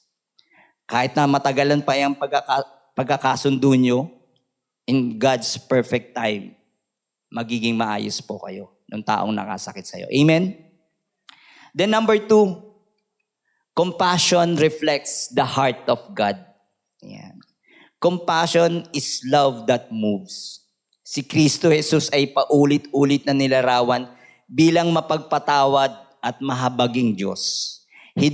[SPEAKER 1] Kahit na matagalan pa yung pagkakasundo nyo, in God's perfect time, magiging maayos po kayo ng taong nakasakit sa'yo. Amen? Then number 2, compassion reflects the heart of God. Ayan. Compassion is love that moves. Si Kristo Jesus ay paulit-ulit na nilarawan bilang mapagpatawad at mahabaging Diyos. He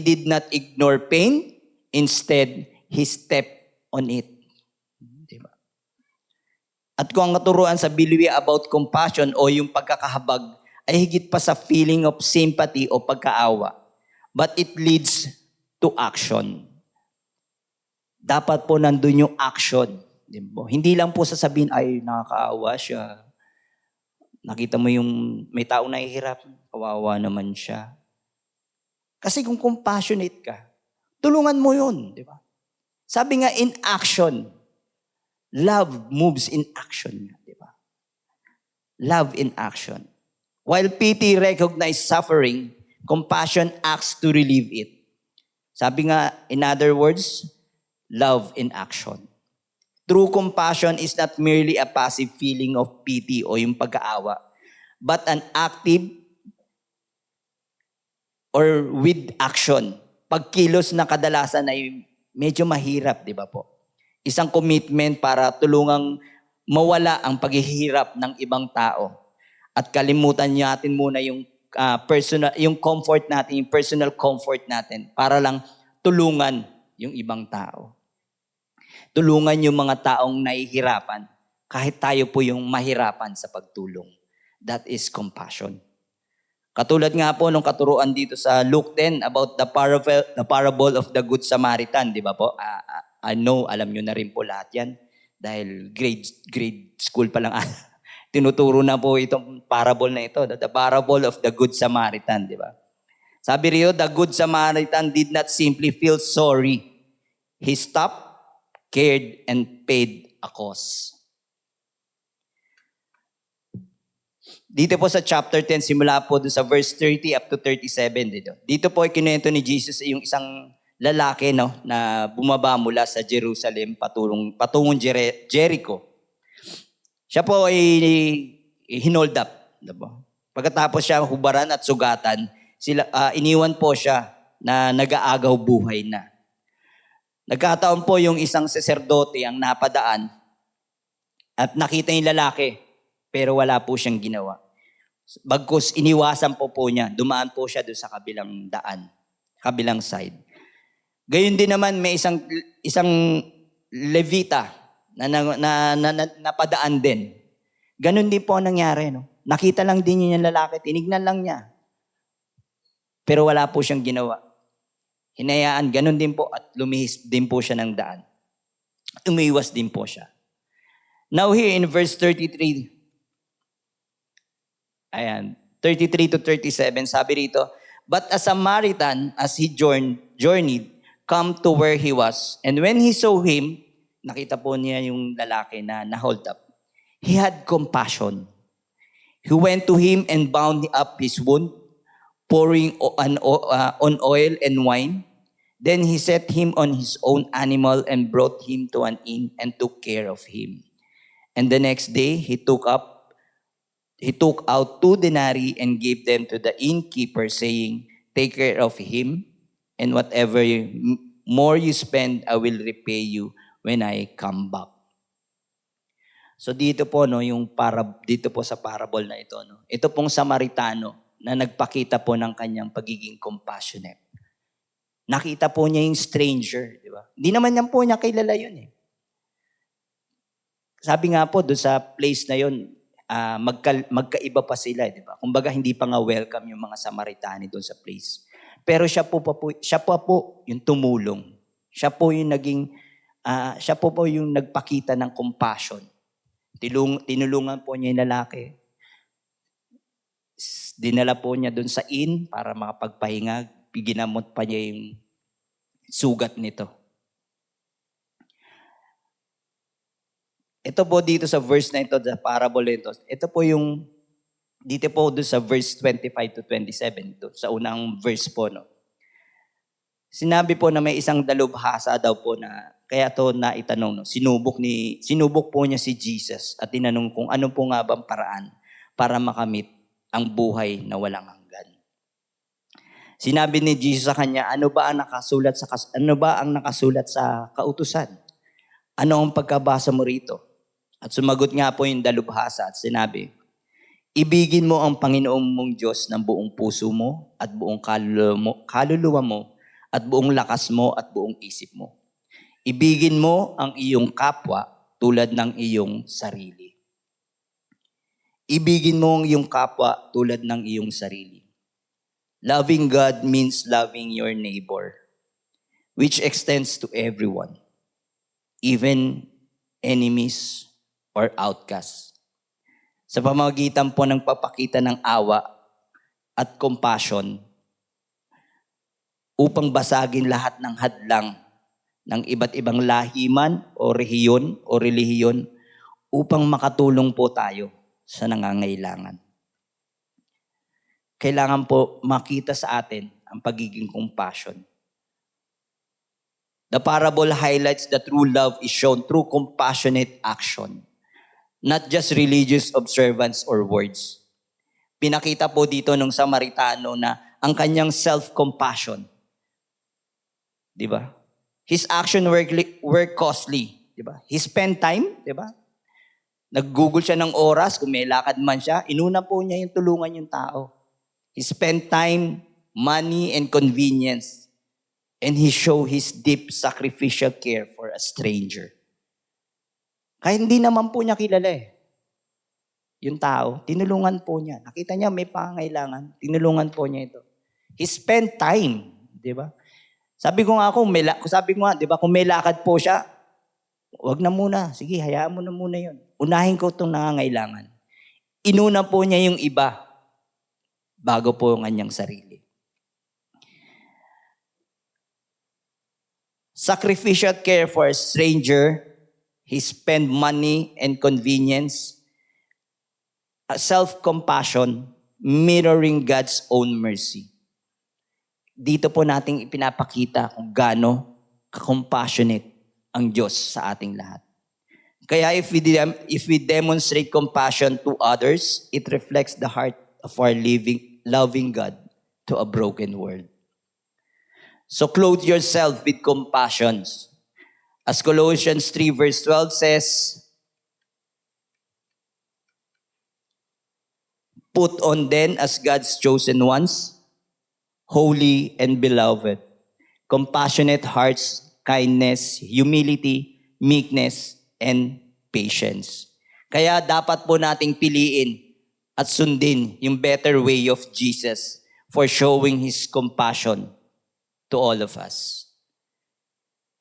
[SPEAKER 1] did not ignore pain, instead, He stepped on it. Diba? At kung ang katuruan sa Bilwi about compassion o yung pagkakahabag ay higit pa sa feeling of sympathy o pagkaawa, but it leads to action. Dapat po nandun yung action. Diba? Hindi lang po sasabihin, ay nakakaawa siya. Nakita mo yung may tao nahihirap, kawawa naman siya. Kasi kung compassionate ka, tulungan mo yun. Diba? Sabi nga, in action. Love moves in action. Diba? Love in action. While pity recognizes suffering, compassion acts to relieve it. Sabi nga, in other words, love in action. True compassion is not merely a passive feeling of pity o yung pag-aawa, but an active or with action. Pagkilos na kadalasan ay medyo mahirap, di ba po? Isang commitment para tulungang mawala ang paghihirap ng ibang tao at kalimutan natin muna yung personal, yung comfort natin, yung personal comfort natin para lang tulungan yung ibang tao. Tulungan yung mga taong nahihirapan kahit tayo po yung mahirapan sa pagtulong. That is compassion. Katulad nga po nung katuruan dito sa Luke 10 about the parable of the Good Samaritan, di ba po? I know, alam nyo na rin po lahat yan dahil grade school pa lang tinuturo na po itong parable na ito, the parable of the Good Samaritan, di ba? Sabi rin, the Good Samaritan did not simply feel sorry. He stopped, cared, and paid a cost. Dito po sa chapter 10, simula po doon sa verse 30 up to 37 dito. Dito po ay kinuwento ni Jesus yung isang lalaki no, na bumaba mula sa Jerusalem patungong Jericho. Siya po ay hinold up. Diba? Pagkatapos siya hubaran at sugatan, iniwan po siya na nag-aagaw buhay na. Nagkataon po yung isang saserdote ang napadaan at nakita yung lalaki pero wala po siyang ginawa. Bagkus iniwasan po niya, dumaan po siya doon sa kabilang daan, kabilang side. Gayon din naman may isang Levita na napadaan din. Ganon din po ang nangyari. No? Nakita lang din niya yung lalaki, tinignan lang niya. Pero wala po siyang ginawa. Hinayaan, ganun din po at lumihis din po siya ng daan. Umiwas din po siya. Now here in verse 33, ayan, 33 to 37, sabi rito, but a Samaritan, as he journeyed, come to where he was. And when he saw him, nakita po niya yung lalaki na hold up. He had compassion. He went to him and bound up his wound, pouring on oil and wine. Then he set him on his own animal and brought him to an inn and took care of him. And the next day he took out 2 denarii and gave them to the innkeeper, saying, take care of him, and whatever more you spend, I will repay you when I come back. So dito po dito po sa parable na ito, ito pong Samaritano na nagpakita po ng kanyang pagiging compassionate. Nakita po niya yung stranger, di ba? Hindi naman yan po niya kilala yun eh. Sabi nga po doon sa place na yun, magkaiba pa sila, di ba? Kumbaga hindi pa nga welcome yung mga Samaritani doon sa place. Pero siya po yung tumulong. Siya po yung nagpakita ng compassion. Tinulungan po niya yung lalaki. Dinala po niya doon sa inn para makapagpahinga. Ginamot pa niya yung sugat nito. Ito po dito sa verse na ito, sa parable nito, ito po yung, dito po doon sa verse 25 to 27, doon sa unang verse po, Sinabi po na may isang dalubhasa daw po na, kaya to na itanong, sinubok po niya si Jesus at tinanong kung ano po nga bang paraan para makamit ang buhay na walang hanggan. Sinabi ni Jesus sa kanya, ano ba ang nakasulat sa kautusan? Ano ang pagkabasa mo rito? At sumagot nga po yung dalubhasa at sinabi, ibigin mo ang Panginoong mong Diyos ng buong puso mo at buong kaluluwa mo at buong lakas mo at buong isip mo. Ibigin mo ang iyong kapwa tulad ng iyong sarili. Ibigin mo ang iyong kapwa tulad ng iyong sarili. Loving God means loving your neighbor, which extends to everyone, even enemies or outcasts. Sa pamamagitan po ng papakita ng awa at compassion upang basagin lahat ng hadlang ng iba't ibang lahiman o rehiyon o relihiyon upang makatulong po tayo sa nangangailangan. Kailangan po makita sa atin ang pagiging compassion. The parable highlights that true love is shown through compassionate action, not just religious observance or words. Pinakita po dito ng Samaritano na ang kanyang self-compassion. Di ba? His action were costly. Di ba? He spent time, di ba? Nag-google siya ng oras, kung may lakad man siya, inuna po niya yung tulungan yung tao. He spent time, money, and convenience. And he showed his deep sacrificial care for a stranger. Kaya hindi naman po niya kilala eh. Yung tao, tinulungan po niya. Nakita niya may pangangailangan, tinulungan po niya ito. He spent time, di ba? Sabi ko nga, di ba, kung may lakad po siya, wag na muna. Sige, hayaan mo na muna yun. Unahin ko itong nangangailangan. Inuna po niya yung iba bago po ang kanyang sarili. Sacrificial care for a stranger, he spent money and convenience, self-compassion, mirroring God's own mercy. Dito po nating ipinapakita kung gaano ka-compassionate ang Diyos sa ating lahat. Kaya if we demonstrate compassion to others, it reflects the heart of our loving God to a broken world. So clothe yourself with compassion. As Colossians 3 verse 12 says, put on then as God's chosen ones, holy and beloved, compassionate hearts, kindness, humility, meekness, and patience. Kaya dapat po nating piliin at sundin yung better way of Jesus for showing His compassion to all of us.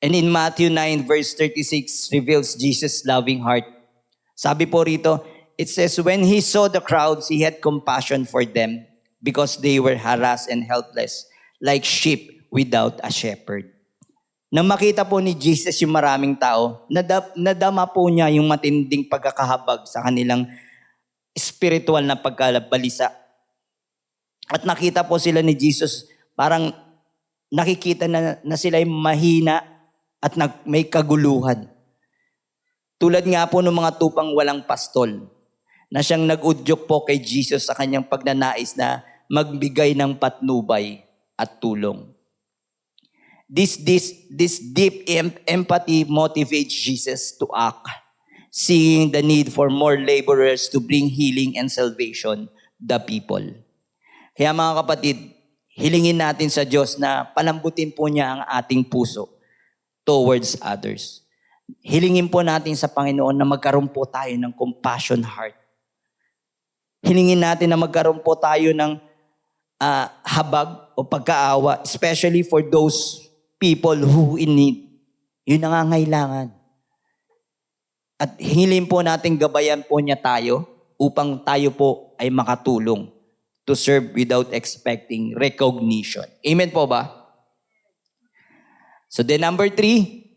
[SPEAKER 1] And in Matthew 9 verse 36 reveals Jesus' loving heart. Sabi po rito, it says, when he saw the crowds, he had compassion for them because they were harassed and helpless, like sheep without a shepherd. Nang makita po ni Jesus yung maraming tao, nadama po niya yung matinding pagkakahabag sa kanilang spiritual na pagkabalisa. At nakita po sila ni Jesus, parang nakikita na sila yung mahina at may kaguluhan. Tulad nga po ng mga tupang walang pastol, na siyang nag-udyok po kay Jesus sa kanyang pagnanais na magbigay ng patnubay at tulong. This deep empathy motivates Jesus to act, seeing the need for more laborers to bring healing and salvation the people. Kaya mga kapatid, hilingin natin sa Diyos na palambutin po niya ang ating puso towards others. Hilingin po natin sa Panginoon na magkaroon po tayo ng compassion heart. Hilingin natin na magkaroon po tayo ng habag o pagkaawa, especially for those people who in need. Yun nangangailangan. At hingilin po natin gabayan po niya tayo upang tayo po ay makatulong to serve without expecting recognition. Amen po ba? So then number 3,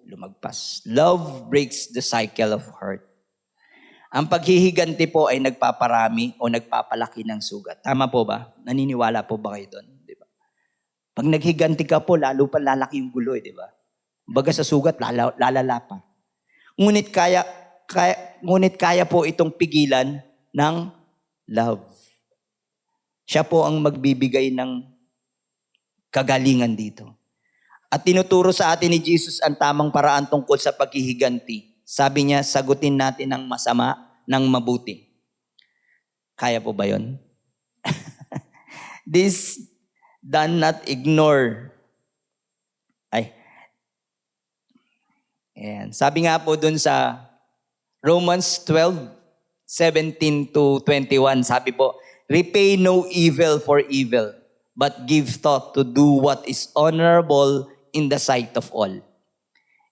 [SPEAKER 1] lumagpas. Love breaks the cycle of hurt. Ang paghihiganti po ay nagpaparami o nagpapalaki ng sugat. Tama po ba? Naniniwala po ba kayo doon? Di ba? Pag naghiganti ka po, lalo pa lalaki yung gulo, di ba? Baga sa sugat, lalala pa. Ngunit kaya po itong pigilan ng love. Siya po ang magbibigay ng kagalingan dito. At tinuturo sa atin ni Jesus ang tamang paraan tungkol sa paghihiganti. Sabi niya, sagutin natin ang masama ng mabuti. Kaya po ba yun? This done not ignore. Ayan. Sabi nga po dun sa Romans 12:17 to 21, sabi po, repay no evil for evil, but give thought to do what is honorable in the sight of all.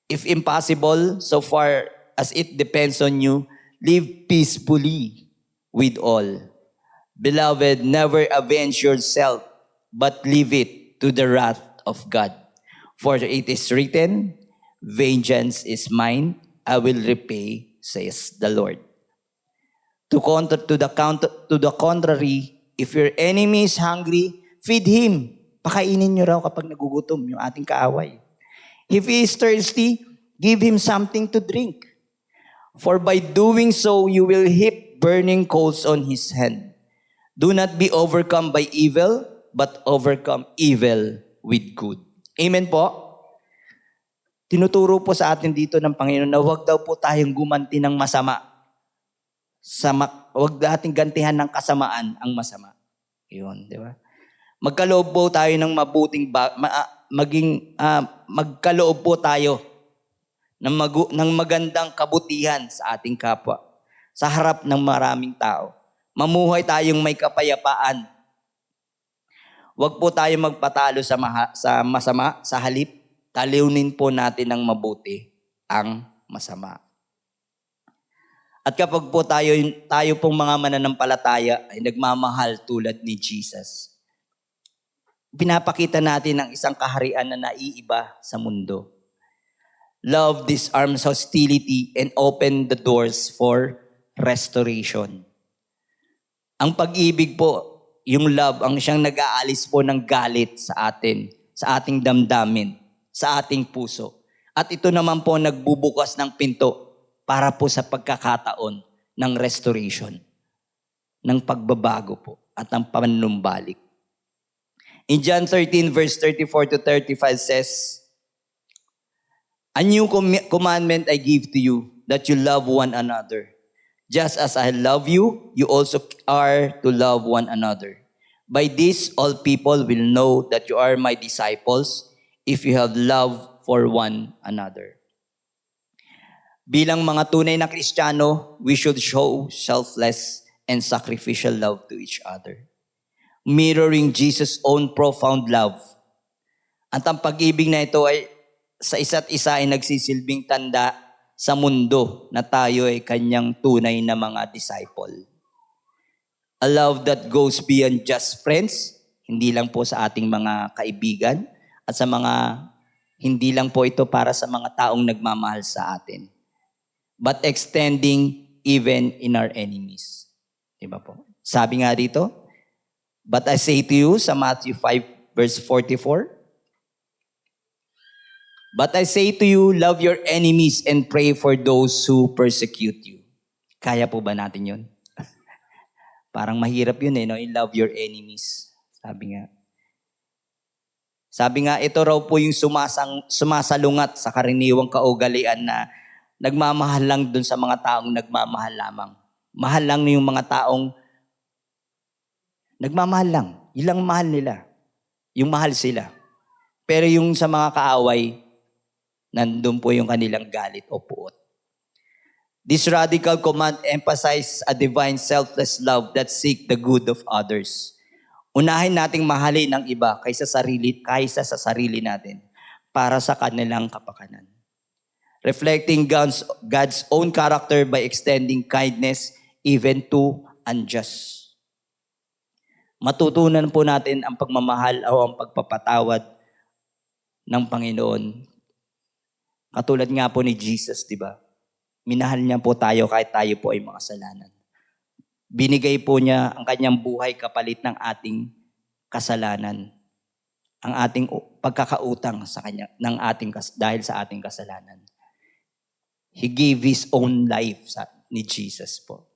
[SPEAKER 1] If impossible, so far as it depends on you, live peacefully with all. Beloved, never avenge yourself, but leave it to the wrath of God. For it is written, vengeance is mine, I will repay, says the Lord. To the contrary, if your enemy is hungry, feed him. Pakainin nyo raw kapag nagugutom yung ating kaaway. If he is thirsty, give him something to drink. For by doing so, you will heap burning coals on his hand. Do not be overcome by evil, but overcome evil with good. Amen po? Tinuturo po sa atin dito ng Panginoon na huwag daw po tayong gumanti ng masama. Huwag nating gantihan ng kasamaan ang masama. Yun, di ba? Magkaloob po tayo ng mabuting, magkaloob po tayo ng magandang kabutihan sa ating kapwa, sa harap ng maraming tao. Mamuhay tayong may kapayapaan. Huwag po tayo magpatalo sa masama, sa halip, taliunin po natin ng mabuti ang masama. At kapag po tayo pong mga mananampalataya ay nagmamahal tulad ni Jesus, pinapakita natin ang isang kaharian na naiiba sa mundo. Love disarms hostility and open the doors for restoration. Ang pag-ibig po, yung love, ang siyang nag-aalis po ng galit sa atin, sa ating damdamin, sa ating puso. At ito naman po nagbubukas ng pinto para po sa pagkakataon ng restoration, ng pagbabago po at ng panunumbalik. In John 13 verse 34 to 35 says, a new commandment I give to you, that you love one another. Just as I love you, you also are to love one another. By this, all people will know that you are my disciples, if you have love for one another. Bilang mga tunay na Kristiyano, we should show selfless and sacrificial love to each other. mirroring Jesus' own profound love. At ang pag-ibig na ito ay sa isa't isa ay nagsisilbing tanda sa mundo na tayo ay kanyang tunay na mga disciple. A love that goes beyond just friends, hindi lang po sa ating mga kaibigan at sa mga hindi lang po ito para sa mga taong nagmamahal sa atin, but extending even in our enemies. Diba po? Sabi nga dito, but I say to you sa Matthew 5 verse 44, but I say to you, love your enemies and pray for those who persecute you. Kaya po ba natin yun? Parang mahirap yun no? I love your enemies. Sabi nga, ito raw po yung sumasalungat sa karaniwang kaugalian na nagmamahal lang dun sa mga taong nagmamahal lamang. Mahal lang yung mga taong nagmamahal lang. Ilang mahal nila. Yung mahal sila. Pero yung sa mga kaaway, nandun po yung kanilang galit o puot. This radical command emphasizes a divine selfless love that seek the good of others. Unahin nating mahalin ang iba kaysa sa sarili natin para sa kanilang kapakanan. Reflecting God's own character by extending kindness even to unjust. Matutunan po natin ang pagmamahal o ang pagpapatawad ng Panginoon. Katulad nga po ni Jesus, di ba? Minahal niya po tayo kahit tayo po ay makasalanan. Binigay po niya ang kanyang buhay kapalit ng ating kasalanan. Ang ating pagkakautang sa kanya dahil sa ating kasalanan. He gave His own life ni Jesus po.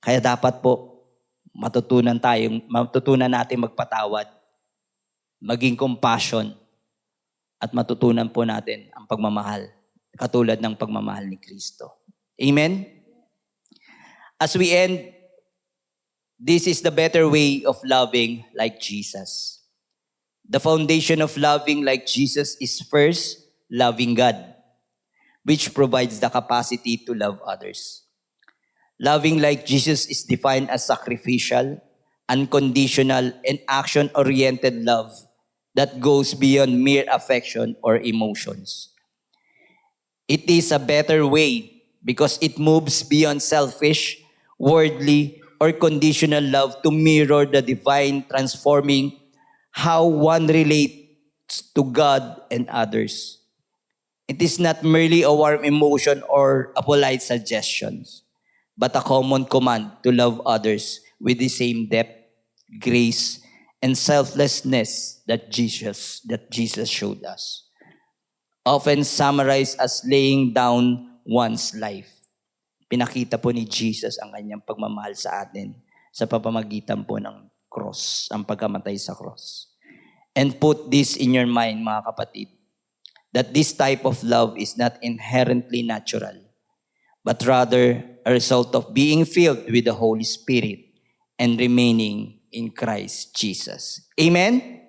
[SPEAKER 1] Kaya dapat po matutunan natin magpatawad, maging compassion, at matutunan po natin ang pagmamahal, katulad ng pagmamahal ni Kristo. Amen? As we end, this is the better way of loving like Jesus. The foundation of loving like Jesus is first, loving God, which provides the capacity to love others. Loving like Jesus is defined as sacrificial, unconditional, and action-oriented love that goes beyond mere affection or emotions. It is a better way because it moves beyond selfish, worldly, or conditional love to mirror the divine, transforming how one relates to God and others. It is not merely a warm emotion or a polite suggestion, but a common command to love others with the same depth, grace, and selflessness that Jesus showed us. Often summarized as laying down one's life. Pinakita po ni Jesus ang kanyang pagmamahal sa atin sa pamamagitan po ng cross, ang pagkamatay sa cross. And put this in your mind, mga kapatid, that this type of love is not inherently natural, but rather a result of being filled with the Holy Spirit and remaining in Christ Jesus. Amen?